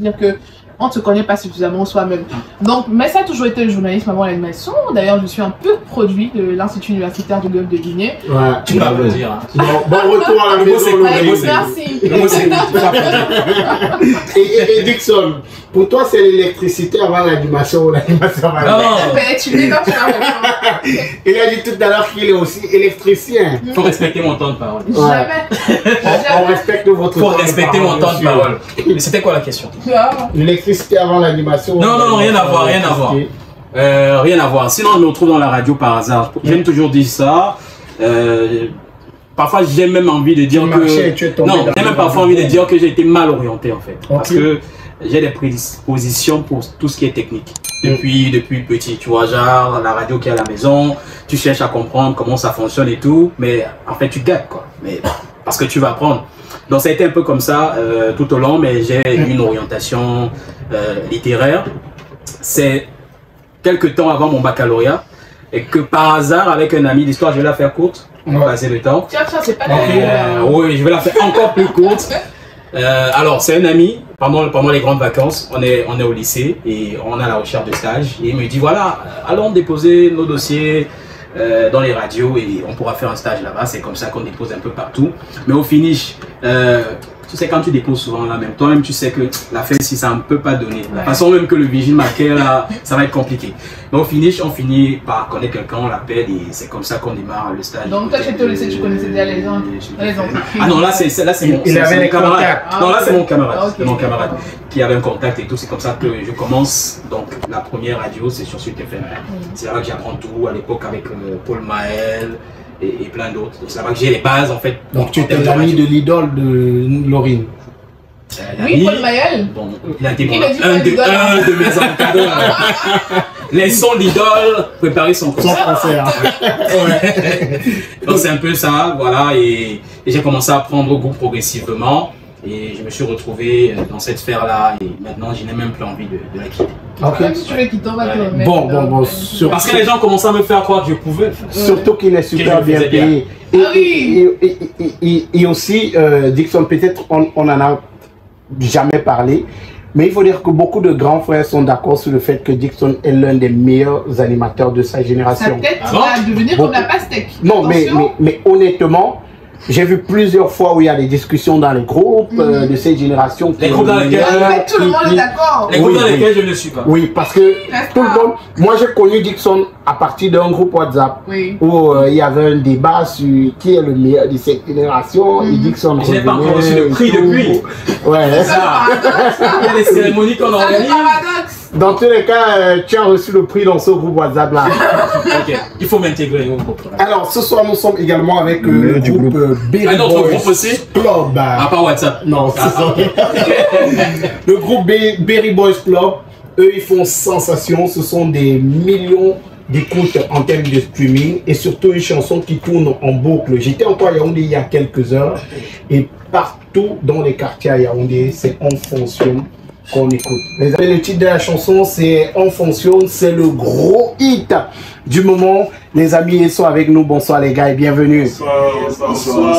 dire que on ne se connaît pas suffisamment soi-même. Donc, mais ça a toujours été le journalisme avant l'animation. D'ailleurs, je suis un pur produit de l'Institut universitaire du Golfe de Guinée. Ouais, tu vas le dire. Bon retour à la maison. Merci. Et Dixon, pour toi, c'est l'électricité avant l'animation ou l'animation avant l'animation? Non. Mais tu dis quand tu vas. Il a dit tout à l'heure qu'il est aussi électricien. Il faut respecter mon temps de parole. Jamais. On respecte votre temps de parole. Il faut respecter mon temps de parole. Mais c'était quoi la question? L'électricité avant l'animation? Non, rien à voir, rien à voir. Rien à voir. Sinon, je me retrouve dans la radio par hasard. J'aime toujours dire ça. Parfois, j'ai même envie de dire que... Non, j'ai même parfois envie de dire que j'ai été mal orienté, en fait. Parce que j'ai des prédispositions pour tout ce qui est technique. Depuis petit, tu vois, genre la radio qui est à la maison, tu cherches à comprendre comment ça fonctionne et tout, mais en fait, tu gâtes, quoi. Mais parce que tu vas apprendre. Donc, ça a été un peu comme ça tout au long, mais j'ai une orientation littéraire. C'est quelques temps avant mon baccalauréat, et que par hasard, avec un ami, l'histoire, je vais la faire courte, on va passer le temps. Tiens, ça, c'est pas oui, je vais la faire encore plus courte. Alors, c'est un ami, pendant les grandes vacances, on est au lycée et on est à la recherche de stage. Et il me dit, voilà, allons déposer nos dossiers dans les radios et on pourra faire un stage là-bas. C'est comme ça qu'on dépose un peu partout. Mais au finish, tu sais, quand tu déposes souvent là même, toi-même tu sais que la fin, si ça ne peut pas donner. De la façon même que le vigile marquait là, ça va être compliqué. Mais au finish, on finit par connaître quelqu'un, on l'appelle et c'est comme ça qu'on démarre le stage. Donc toi, tu étais au lycée, tu connaissais déjà les gens, Ah non, là c'est mon camarade. Non, là c'est mon camarade. Okay. Mon camarade qui avait un contact et tout. C'est comme ça que je commence. Donc la première radio, c'est sur Sud FM. C'est là que j'apprends tout à l'époque avec Paul Maël et plein d'autres. C'est là que j'ai les bases en fait. Donc tu étais l'ami de l'idole de Laurine. Oui, Paul Maël. Bon, il a été un de mes encadreurs. Laissons l'idole préparer son concert. Donc c'est un peu ça, voilà. Et j'ai commencé à prendre goût progressivement. Et je me suis retrouvé dans cette sphère-là. Et maintenant, je n'ai même plus envie de la quitter. Même si tu veux quitter, on va te mettre. Bon. Parce que les gens commençaient à me faire croire que je pouvais. Surtout qu'il est super bien payé. Et aussi, Dixon, peut-être on en a jamais parlé, mais il faut dire que beaucoup de grands frères sont d'accord sur le fait que Dixon est l'un des meilleurs animateurs de sa génération. Ça peut-être va devenir comme la pastèque. Non, mais honnêtement, j'ai vu plusieurs fois où il y a des discussions dans les groupes de cette génération. Les groupes dans lesquels tout le monde est d'accord. Les groupes dans lesquels je ne suis pas. Oui, parce que tout le monde. Moi, j'ai connu Dixon à partir d'un groupe WhatsApp où il y avait un débat sur qui est le meilleur de cette génération. Et Dixon. Je n'ai pas encore reçu le prix depuis. Ouais, c'est ça. Il y a des cérémonies qu'on organise. Dans tous les cas, tu as reçu le prix dans ce groupe WhatsApp là. Ok, il faut m'intégrer au groupe. Alors, ce soir, nous sommes également avec le groupe Berry Boys Club. Ah, pas WhatsApp. Non, c'est ça. Le groupe Berry Boys Club, eux, ils font sensation. Ce sont des millions d'écoutes en termes de streaming et surtout une chanson qui tourne en boucle. J'étais encore à Yaoundé il y a quelques heures et partout dans les quartiers à Yaoundé, c'est On Fonctionne qu'on écoute. Les amis, le titre de la chanson, c'est On Fonctionne, c'est le gros hit du moment. Les amis, ils sont avec nous. Bonsoir les gars et bienvenue. Bonsoir,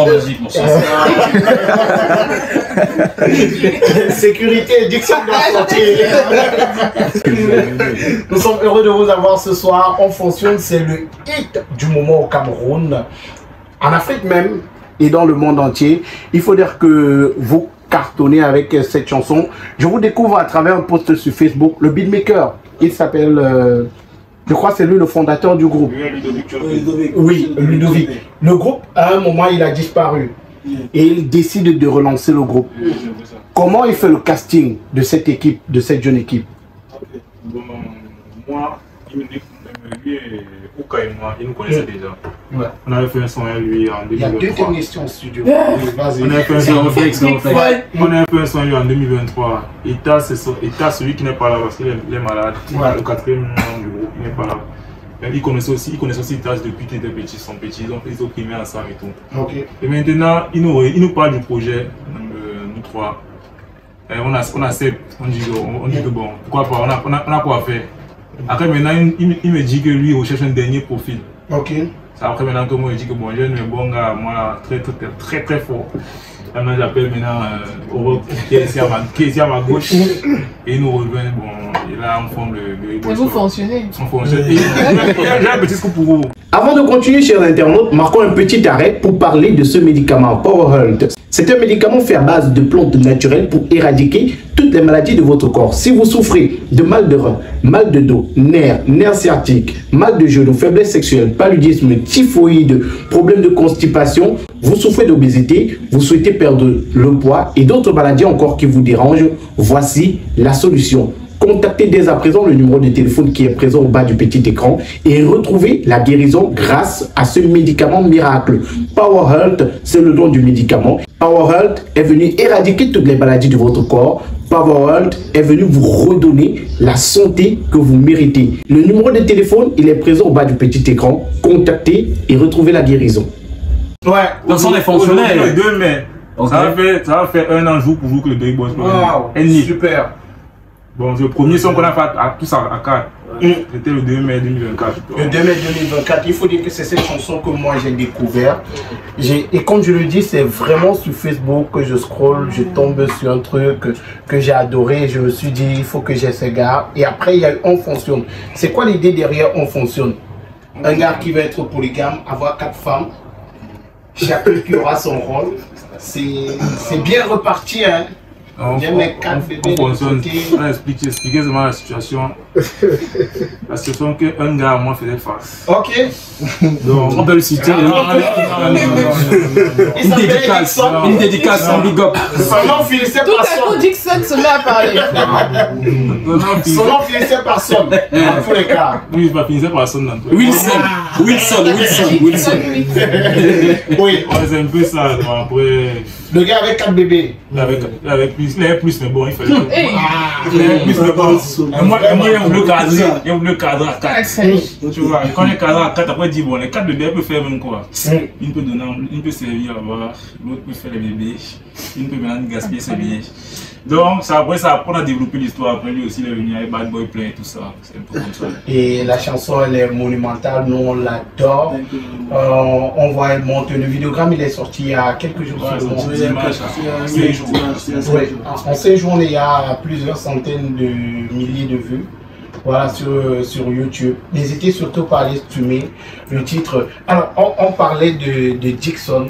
musique, bonsoir. Sécurité, Dixon doit sortir. Nous sommes heureux de vous avoir ce soir. On Fonctionne, c'est le hit du moment au Cameroun, en Afrique même et dans le monde entier. Il faut dire que vous cartonnez avec cette chanson. Je vous découvre à travers un post sur Facebook, le beatmaker. Il s'appelle, je crois que c'est lui le fondateur du groupe. Oui, Ludovic. Le groupe, à un moment, il a disparu. Et il décide de relancer le groupe. Comment il fait le casting de cette équipe, de cette jeune équipe? Bon, moi, lui et Ouka et moi, il nous connaissait déjà. Ouais. On avait fait un son avec lui en 2023. Il y a deux questions en studio. Vas-y. On avait fait un son avec lui en 2023. Et t'as celui qui n'est pas là parce qu'il est malade. Ouais. Le quatrième membre du groupe, il n'est pas là. Mais il connaissait aussi Taz depuis qu'il était petit, son petit. Ils ont primé ensemble et tout. Okay. Et maintenant, il nous parle du projet, nous trois. Et on accepte, on dit que bon, pourquoi pas, on a quoi faire. Après maintenant, il me dit que lui, il recherche un dernier profil. Ok. Après, maintenant que moi, je dis que bon, j'ai un bon gars, moi, très fort. Maintenant, j'appelle maintenant Europe, qui est ici à ma gauche. Et il nous rejoint, bon, et là, on forme le et vous fonctionnez. On fonctionne. J'ai un petit scoop pour vous. Avant de continuer, chers internautes, marquons un petit arrêt pour parler de ce médicament PowerHealth. C'est un médicament fait à base de plantes naturelles pour éradiquer toutes les maladies de votre corps. Si vous souffrez de mal de rein, mal de dos, nerfs sciatiques, mal de genoux, faiblesse sexuelle, paludisme, typhoïde, problème de constipation, vous souffrez d'obésité, vous souhaitez perdre le poids et d'autres maladies encore qui vous dérangent, voici la solution. Contactez dès à présent le numéro de téléphone qui est présent au bas du petit écran et retrouvez la guérison grâce à ce médicament miracle. PowerHealth, c'est le nom du médicament. PowerHealth est venu éradiquer toutes les maladies de votre corps. PowerHealth est venu vous redonner la santé que vous méritez. Le numéro de téléphone, il est présent au bas du petit écran. Contactez et retrouvez la guérison. Ouais, dans son est fonctionnel. Le 2 mai. Okay. Ça va faire un an jour pour jour que le Big Boss. Wow, super. Bon, le premier son qu'on a fait à tous à 4. C'était le 2 mai 2024. Le 2 mai 2024, il faut dire que c'est cette chanson que moi j'ai découvert. Et comme je le dis, c'est vraiment sur Facebook que je scroll, je tombe sur un truc que j'ai adoré. Je me suis dit, il faut que j'ai ce gars. Et après, il y a eu On Fonctionne. C'est quoi l'idée derrière On Fonctionne? Un gars qui va être polygame, avoir 4 femmes, chacun qui aura son rôle. C'est bien reparti, hein. On a expliqué seulement la situation. La situation qu'un gars à moi faisait face. Ok. Donc, on peut le citer. Une dédicace, un big up. Son nom finissait par son. Tout à coup, Dixon se met à parler. Son nom finissait par son. Dans tous les cas. Oui, il finissait par son. Wilson. Oui. C'est un peu ça. Après. Le gars avec 4 bébés. Avec plus, il avait plus, mais bon, il fallait. Il avait plus, mais bon. Moi, il voulait cadrer à 4. Tu vois, quand il est cadré à 4, après, il dit, bon, les 4 bébés, il peut faire même quoi. Il peut donner, il peut servir là-bas, l'autre peut faire les bébés, il peut maintenant gaspiller ses billets. Donc, après ça, on a développé l'histoire. Après, lui aussi, il est venu avec Bad Boy Play et tout ça. C'est un peu comme ça. Et la chanson, elle est monumentale. Nous, on l'adore. On voit, elle monte. Le vidéogramme, il est sorti il y a quelques jours. En 5 jours, il y a plusieurs centaines de milliers de vues. Voilà, sur YouTube. N'hésitez surtout pas à aller streamer le titre. Alors, on parlait de Dixon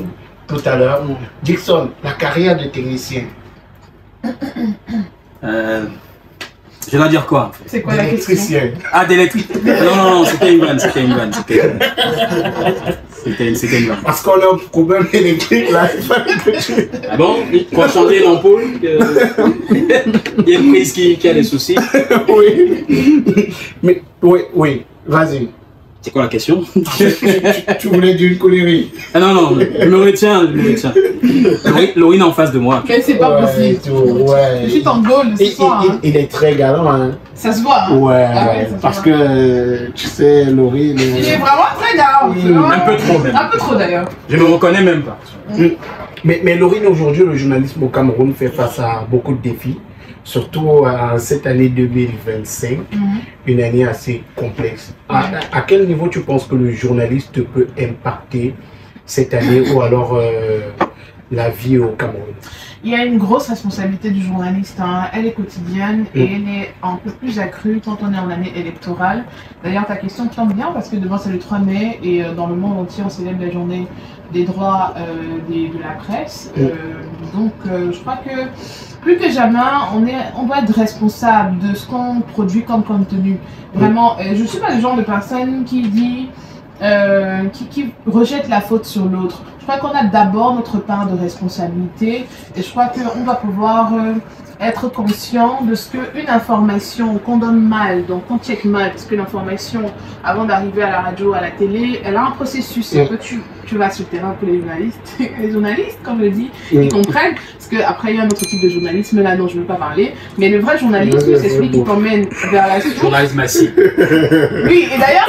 tout à l'heure. Dixon, la carrière de technicien. Je dois dire quoi? C'est quoi la question? Ah, d'électricien. Non, c'était une vanne. C'était une vanne. Parce qu'on a un problème électrique là. Ah bon? Pour changer l'ampoule, il y a une prise qui a des soucis. Oui. Mais, oui, vas-y. C'est quoi la question? Tu voulais dire une connerie? Ah non, je me retiens. Laurine en face de moi. Mais c'est pas possible. Ouais. Je suis en goal ce soir. Il est très galant, hein. Ça se voit. Hein. Ouais, parce que tu sais, Laurine. Il est vraiment très galant. Un peu trop même. Un peu trop d'ailleurs. Je ne me reconnais même pas. Mais Laurine, aujourd'hui, le journalisme au Cameroun fait face à beaucoup de défis. Surtout cette année 2025, une année assez complexe. À quel niveau tu penses que le journaliste peut impacter cette année ou alors la vie au Cameroun? Il y a une grosse responsabilité du journaliste, hein. Elle est quotidienne et elle est un peu plus accrue quand on est en année électorale. D'ailleurs, ta question tombe bien parce que demain c'est le 3 mai et dans le monde entier on célèbre la journée des droits de la presse. Donc je crois que plus que jamais, on doit être responsable de ce qu'on produit comme contenu. Vraiment, je ne suis pas le genre de personne qui dit, qui rejette la faute sur l'autre. Je crois qu'on a d'abord notre part de responsabilité et je crois qu'on doit pouvoir être conscient de ce qu'une information qu'on donne mal, donc qu'on check mal, parce que l'information, avant d'arriver à la radio, à la télé, elle a un processus. tu vas sur le terrain pour les journalistes. Les journalistes, comme je le dis, ils comprennent. Parce qu'après, il y a un autre type de journalisme là dont je ne veux pas parler. Mais le vrai journalisme, c'est celui qui t'emmène vers la source. Journalisme assis. Oui, et d'ailleurs,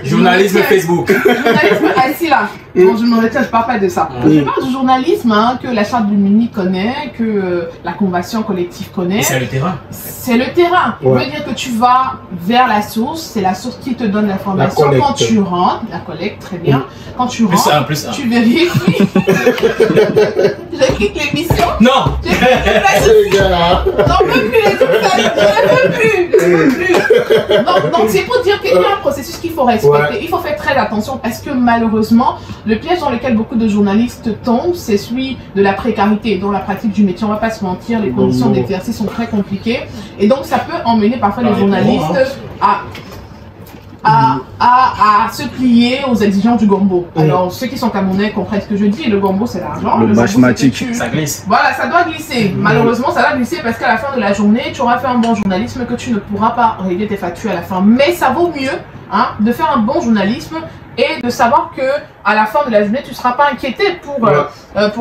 journalisme Facebook. Journalisme assis là. Bon, je me retiens, je ne parle pas de ça. Je parle du journalisme hein, que la charte du Muni connaît, que la convention collective connaît. Et c'est le terrain. C'est le terrain. Ça veut dire que tu vas vers la source, c'est la source qui te donne l'information quand tu rentres. La collecte, très bien. Quand tu rentres, tu vérifies. Je quitte l'émission. Non. J'en peux plus. Donc c'est pour dire qu'il y a un processus qu'il faut respecter. Il faut faire très attention parce que malheureusement, le piège dans lequel beaucoup de journalistes tombent, c'est celui de la précarité. Dans la pratique du métier, on ne va pas se mentir, les conditions d'exercice sont très compliquées. Et donc ça peut emmener parfois les journalistes à se plier aux exigences du gombo. Alors ceux qui sont camerounais comprennent ce que je dis, le gombo c'est l'argent. Le mathématique. Ça glisse. Voilà, ça doit glisser. Malheureusement ça va glisser parce qu'à la fin de la journée, tu auras fait un bon journalisme que tu ne pourras pas régler tes factures à la fin. Mais ça vaut mieux hein, de faire un bon journalisme et de savoir que à la fin de la journée, tu ne seras pas inquiété pour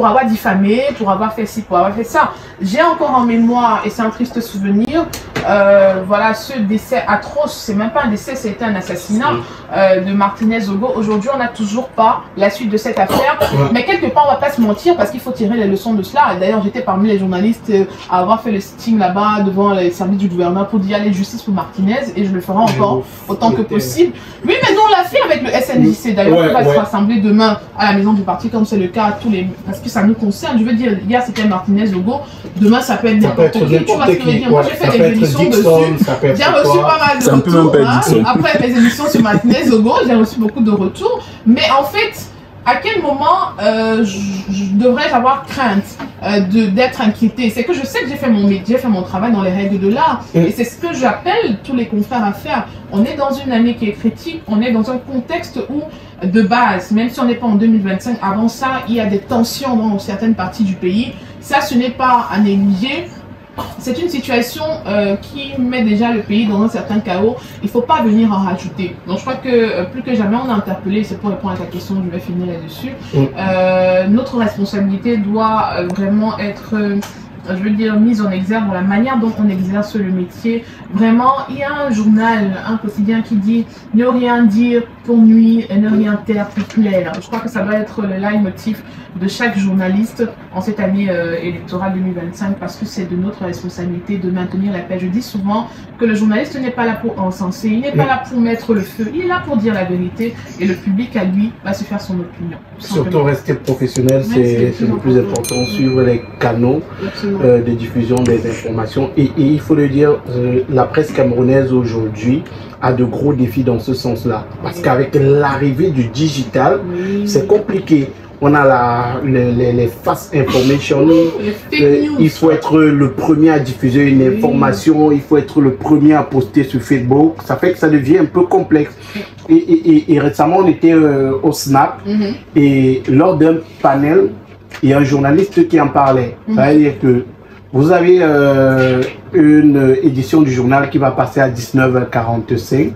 avoir diffamé, pour avoir fait ci, pour avoir fait ça. J'ai encore en mémoire, et c'est un triste souvenir, voilà ce décès atroce, c'est même pas un décès, c'était un assassinat de Martinez Ogo. Aujourd'hui, on n'a toujours pas la suite de cette affaire, mais quelque part, on va pas se mentir parce qu'il faut tirer les leçons de cela. D'ailleurs, j'étais parmi les journalistes à avoir fait le sitting là-bas devant les services du gouverneur pour dire allez justice pour Martinez et je le ferai encore autant que possible. Oui, mais nous on l'a fait avec le SNJC. D'ailleurs, on va se rassembler demain à la maison du parti comme c'est le cas à tous les... Parce que ça nous concerne. Je veux dire, hier c'était Martinez Ogo, demain ça peut être n'importe qui. Tu vois ce que je veux dire? Moi j'ai fait des émissions dessus. J'ai reçu pas mal de retours. Après mes émissions sur Martinez Ogo, j'ai reçu beaucoup de retours. Mais en fait, à quel moment devrais-je avoir crainte d'être inquiétée? C'est que je sais que j'ai fait mon métier, j'ai fait mon travail dans les règles de l'art. Et c'est ce que j'appelle tous les confrères à faire. On est dans une année qui est critique, on est dans un contexte où, de base, même si on n'est pas en 2025, avant ça, il y a des tensions dans certaines parties du pays. Ça, ce n'est pas à négliger. C'est une situation qui met déjà le pays dans un certain chaos. Il ne faut pas venir en rajouter. Donc je crois que plus que jamais on a interpellé, c'est pour répondre à ta question, je vais finir là-dessus. Notre responsabilité doit vraiment être, je veux dire, mise en exergue dans la manière dont on exerce le métier. Vraiment, il y a un journal, un quotidien qui dit « Ne rien dire pour nuire et ne rien taire pour plaire ». Je crois que ça doit être le leitmotiv de chaque journaliste en cette année électorale 2025 parce que c'est de notre responsabilité de maintenir la paix. Je dis souvent que le journaliste n'est pas là pour encenser, il n'est pas là pour mettre le feu, il est là pour dire la vérité et le public à lui va se faire son opinion. Surtout rester professionnel, c'est le plus important, suivre les canaux de diffusion des informations et il faut le dire, la presse camerounaise aujourd'hui a de gros défis dans ce sens-là parce qu'avec l'arrivée du digital, c'est compliqué. On a les fast information, il faut être le premier à diffuser une information, il faut être le premier à poster sur Facebook, ça fait que ça devient un peu complexe. Et récemment on était au Snap et lors d'un panel, il y a un journaliste qui en parlait. Ça veut dire que vous avez une édition du journal qui va passer à 19h45,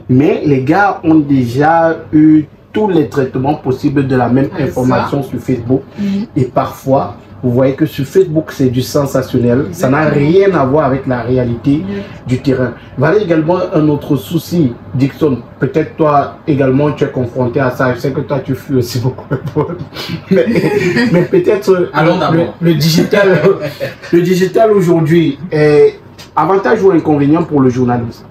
mais les gars ont déjà eu tous les traitements possibles de la même information sur Facebook. Et parfois, vous voyez que sur Facebook, c'est du sensationnel. Ça n'a rien à voir avec la réalité du terrain. Voilà également un autre souci, Dixon. Peut-être toi également, tu es confronté à ça. Je sais que toi, tu fuis aussi beaucoup. mais peut-être le digital aujourd'hui est avantage ou inconvénient pour le journaliste?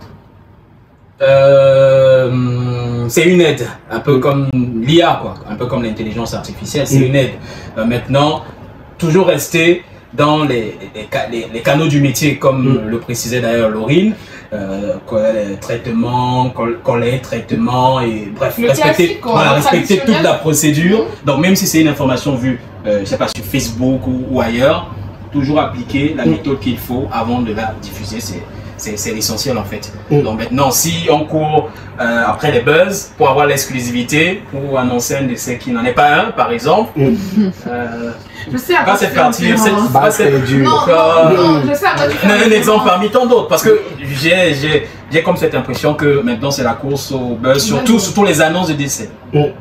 C'est une aide, un peu comme l'IA, quoi, un peu comme l'intelligence artificielle, c'est une aide. Maintenant, toujours rester dans les canaux du métier, comme le précisait d'ailleurs Laurine, traitement, collecte, traitement, et bref, respecter toute la procédure. Donc même si c'est une information vue, je sais pas, sur Facebook ou ailleurs, toujours appliquer la méthode qu'il faut avant de la diffuser, c'est l'essentiel en fait. Donc maintenant, si on court après les buzz pour avoir l'exclusivité, pour annoncer un décès qui n'en est pas un, par exemple, je sais à quoi c'est parti, c'est dur. Non, je sais à quoi tu fais un exemple parmi tant d'autres, parce que j'ai comme cette impression que maintenant c'est la course au buzz, surtout les annonces de décès.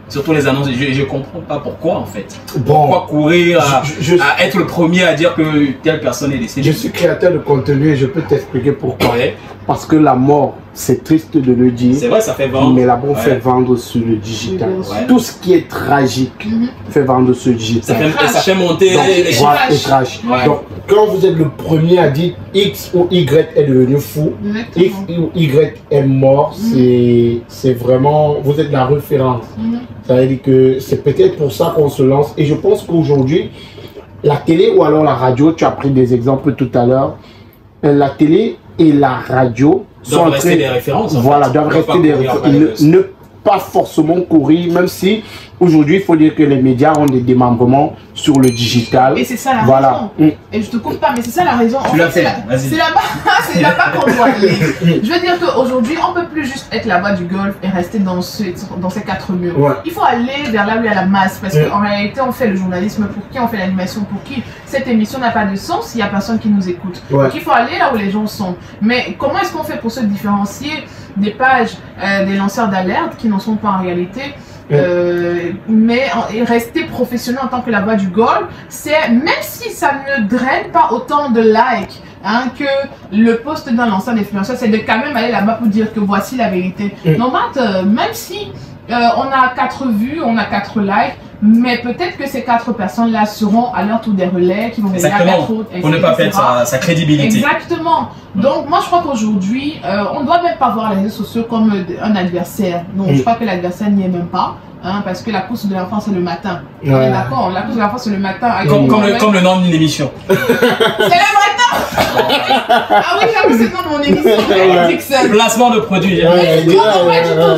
Surtout les annonces, je comprends pas pourquoi en fait. Bon, pourquoi courir à être le premier à dire que telle personne est décédée? Je suis créateur de contenu et je peux t'expliquer pourquoi. Parce que la mort, c'est triste de le dire. C'est vrai, ça fait vendre. Mais la mort fait vendre sur le digital. Tout ce qui est tragique fait vendre sur le digital. Ça fait monter les chiffres. Donc, quand vous êtes le premier à dire X ou Y est devenu fou, X ou Y est mort, c'est vraiment, vous êtes la référence. Ça veut dire que c'est peut-être pour ça qu'on se lance. Et je pense qu'aujourd'hui, la télé ou alors la radio, tu as pris des exemples tout à l'heure, la télé et la radio doivent rester des références. Voilà, doivent rester des références. Ne pas forcément courir, même si aujourd'hui il faut dire que les médias ont des démembrements sur le digital. Et c'est ça la raison. Et je te coupe pas, mais c'est ça la raison. Tu l'as fait, c'est là-bas qu'on doit aller. Je veux dire qu'aujourd'hui, on peut plus juste être là-bas du golf et rester dans ces quatre murs. Il faut aller vers là où il y a la masse, parce qu'en réalité, on fait le journalisme pour qui, on fait l'animation pour qui. Cette émission n'a pas de sens s'il n'y a personne qui nous écoute. Donc il faut aller là où les gens sont. Mais comment est-ce qu'on fait pour se différencier des pages des lanceurs d'alerte qui n'en sont pas en réalité? Mais rester professionnel en tant que la voix du golf, c'est même si ça ne draine pas autant de likes que le post d'un lanceur d'influenceur, c'est de quand même aller là-bas pour dire que voici la vérité. Non, même si on a 4 vues, on a 4 likes, mais peut-être que ces 4 personnes-là seront à leur tour des relais qui vont venir à 4 autres. Pour ne pas perdre sa crédibilité. Exactement. Donc moi je crois qu'aujourd'hui, on ne doit même pas voir les réseaux sociaux comme un adversaire. Donc je crois que l'adversaire n'y est même pas. Parce que la course de l'enfant c'est le matin. D'accord, la course de l'enfant c'est le matin. Comme le nom d'une émission. C'est le matin. Ah oui, j'avoue, c'est le nom de mon émission. Placement de produits. Non,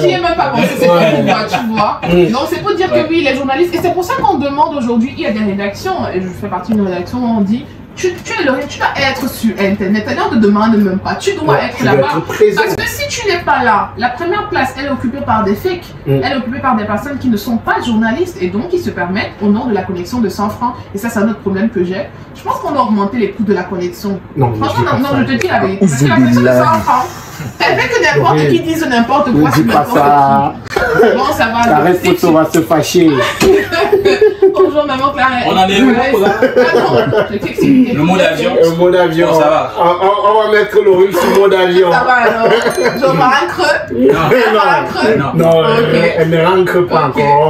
tu n'y es même pas pensé, c'est pas pour moi, tu vois. Donc c'est pour dire que oui, les journalistes, et c'est pour ça qu'on demande aujourd'hui, il y a des rédactions, et je fais partie d'une rédaction où on dit tu dois être sur Internet. C'est-à-dire, on ne te demande même pas. Tu dois être là-bas. Parce que si tu n'es pas là, la première place, elle est occupée par des fakes. Elle est occupée par des personnes qui ne sont pas journalistes et donc qui se permettent, au nom de la connexion de 100 francs. Et ça, c'est un autre problème que j'ai. Je pense qu'on doit augmenter les coûts de la connexion. Non, franchement, non, je te dis la vérité. Parce que la connexion de 100 francs, elle fait que n'importe qui dise n'importe quoi. Ne dis pas ça. Bon, ça va. La reste photo va se fâcher. Bonjour, maman Clarence. On en est où là? Le mot d'avion. Le mot d'avion. Ça va. On va mettre Laurie sur le mot d'avion. Ça va alors. Je vais pas un creux. Non. Non, elle ne rentre pas encore.